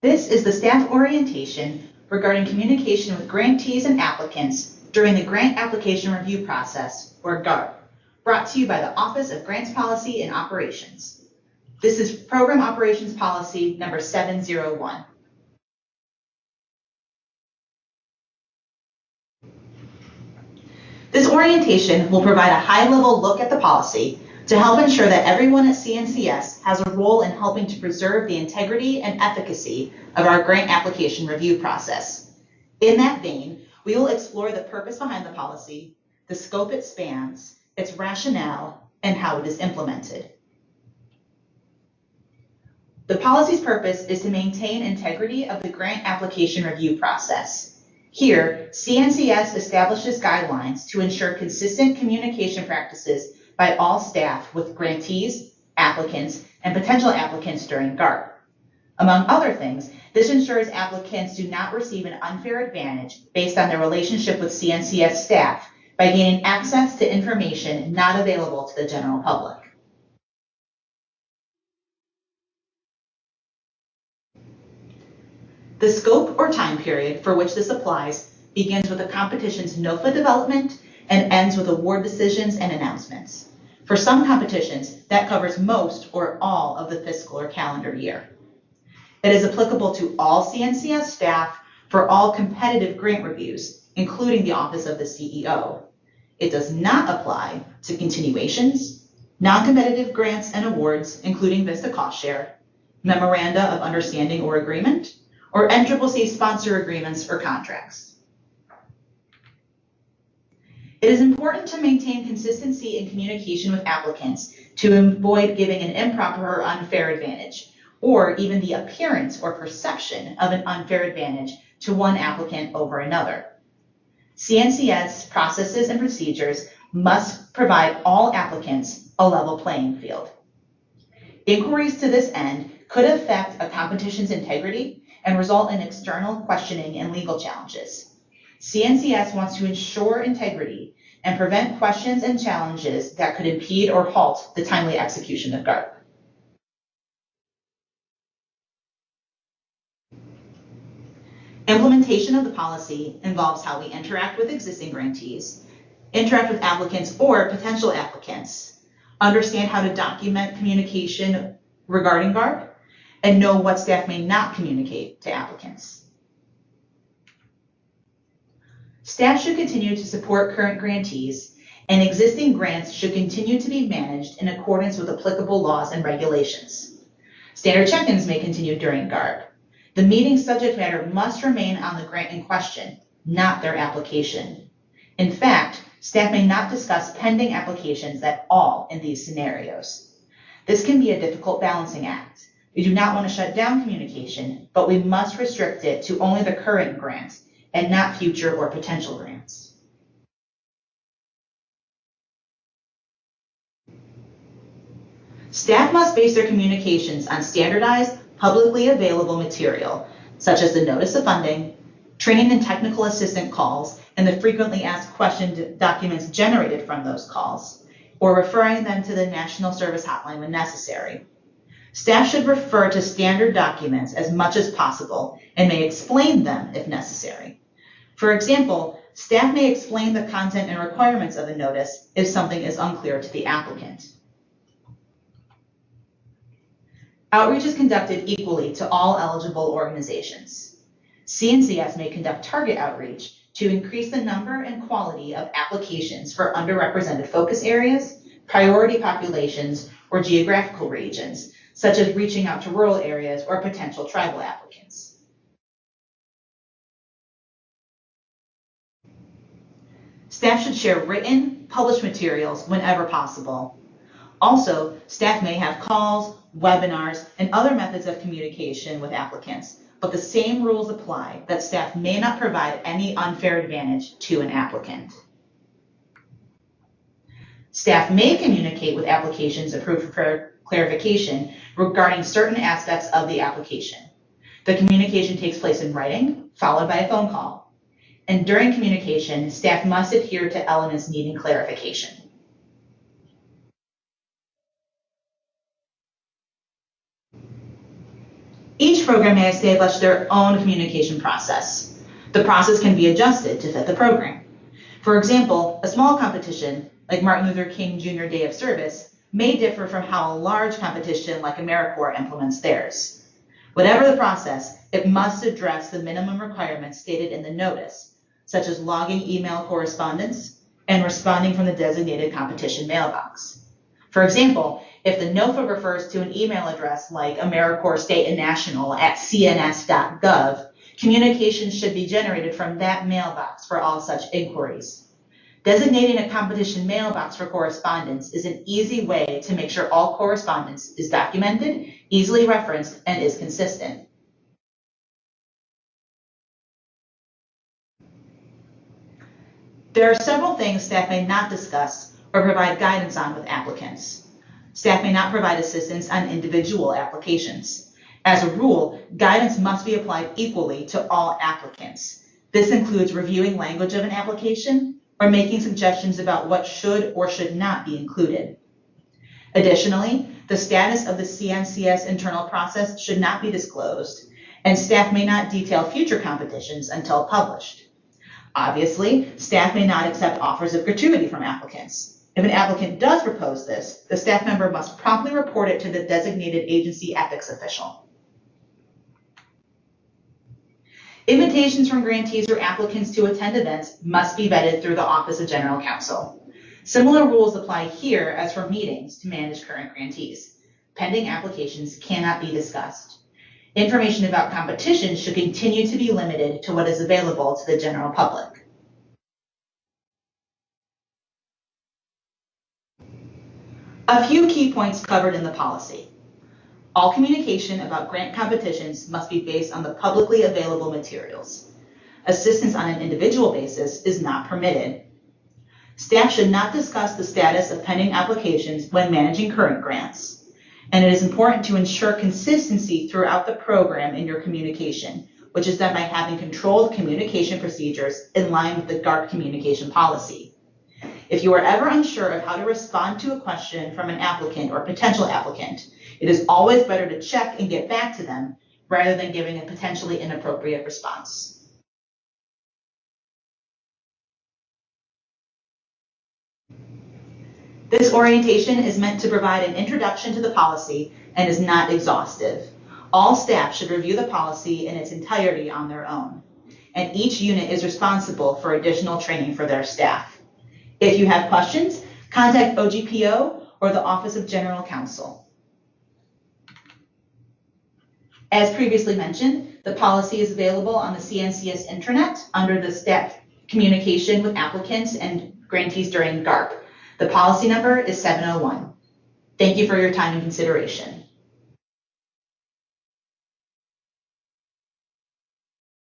This is the staff orientation regarding communication with grantees and applicants during the Grant Application Review Process, or GARP, brought to you by the Office of Grants Policy and Operations. This is Program Operations Policy number 701. This orientation will provide a high-level look at the policy to help ensure that everyone at CNCS has a role in helping to preserve the integrity and efficacy of our grant application review process. In that vein, we will explore the purpose behind the policy, the scope it spans, its rationale, and how it is implemented. The policy's purpose is to maintain integrity of the grant application review process. Here, CNCS establishes guidelines to ensure consistent communication practices by all staff with grantees, applicants, and potential applicants during GARP. Among other things, this ensures applicants do not receive an unfair advantage based on their relationship with CNCS staff by gaining access to information not available to the general public. The scope or time period for which this applies begins with the competition's NOFA development and ends with award decisions and announcements. For some competitions, that covers most or all of the fiscal or calendar year. It is applicable to all CNCS staff for all competitive grant reviews, including the Office of the CEO. It does not apply to continuations, non-competitive grants and awards, including VISTA cost share, memoranda of understanding or agreement, or NCCC sponsor agreements or contracts. It is important to maintain consistency in communication with applicants to avoid giving an improper or unfair advantage, or even the appearance or perception of an unfair advantage to one applicant over another. CNCS processes and procedures must provide all applicants a level playing field. Inquiries to this end could affect a competition's integrity and result in external questioning and legal challenges. CNCS wants to ensure integrity and prevent questions and challenges that could impede or halt the timely execution of GARP. Implementation of the policy involves how we interact with existing grantees, interact with applicants or potential applicants, understand how to document communication regarding GARP, and know what staff may not communicate to applicants. Staff should continue to support current grantees, and existing grants should continue to be managed in accordance with applicable laws and regulations. Standard check-ins may continue during GARP. The meeting subject matter must remain on the grant in question, not their application. In fact, staff may not discuss pending applications at all in these scenarios. This can be a difficult balancing act. We do not want to shut down communication, but we must restrict it to only the current grant and not future or potential grants. Staff must base their communications on standardized, publicly available material, such as the notice of funding, training and technical assistant calls, and the frequently asked question documents generated from those calls, or referring them to the National Service Hotline when necessary. Staff should refer to standard documents as much as possible and may explain them if necessary. For example, staff may explain the content and requirements of a notice if something is unclear to the applicant. Outreach is conducted equally to all eligible organizations. CNCS may conduct target outreach to increase the number and quality of applications for underrepresented focus areas, priority populations, or geographical regions, such as reaching out to rural areas or potential tribal applicants. Staff should share written, published materials whenever possible. Also, staff may have calls, webinars, and other methods of communication with applicants, but the same rules apply that staff may not provide any unfair advantage to an applicant. Staff may communicate with applications approved for clarification regarding certain aspects of the application. The communication takes place in writing, followed by a phone call. And during communication, staff must adhere to elements needing clarification. Each program may establish their own communication process. The process can be adjusted to fit the program. For example, a small competition, like Martin Luther King Jr. Day of Service, may differ from how a large competition like AmeriCorps implements theirs. Whatever the process, it must address the minimum requirements stated in the notice, such as logging email correspondence and responding from the designated competition mailbox. For example, if the NOFA refers to an email address like AmeriCorps State and National at cns.gov, communications should be generated from that mailbox for all such inquiries. Designating a competition mailbox for correspondence is an easy way to make sure all correspondence is documented, easily referenced, and is consistent. There are several things staff may not discuss or provide guidance on with applicants. Staff may not provide assistance on individual applications. As a rule, guidance must be applied equally to all applicants. This includes reviewing language of an application or making suggestions about what should or should not be included. Additionally, the status of the CNCS internal process should not be disclosed, and staff may not detail future competitions until published. Obviously, staff may not accept offers of gratuity from applicants. If an applicant does propose this, the staff member must promptly report it to the designated agency ethics official. Invitations from grantees or applicants to attend events must be vetted through the Office of General Counsel. Similar rules apply here as for meetings to manage current grantees. Pending applications cannot be discussed. Information about competitions should continue to be limited to what is available to the general public. A few key points covered in the policy. All communication about grant competitions must be based on the publicly available materials. Assistance on an individual basis is not permitted. Staff should not discuss the status of pending applications when managing current grants. And it is important to ensure consistency throughout the program in your communication, which is done by having controlled communication procedures in line with the GARP communication policy. If you are ever unsure of how to respond to a question from an applicant or potential applicant, it is always better to check and get back to them rather than giving a potentially inappropriate response. This orientation is meant to provide an introduction to the policy and is not exhaustive. All staff should review the policy in its entirety on their own, and each unit is responsible for additional training for their staff. If you have questions, contact OGPO or the Office of General Counsel. As previously mentioned, the policy is available on the CNCS intranet under the staff communication with applicants and grantees during GARP. The policy number is 701. Thank you for your time and consideration.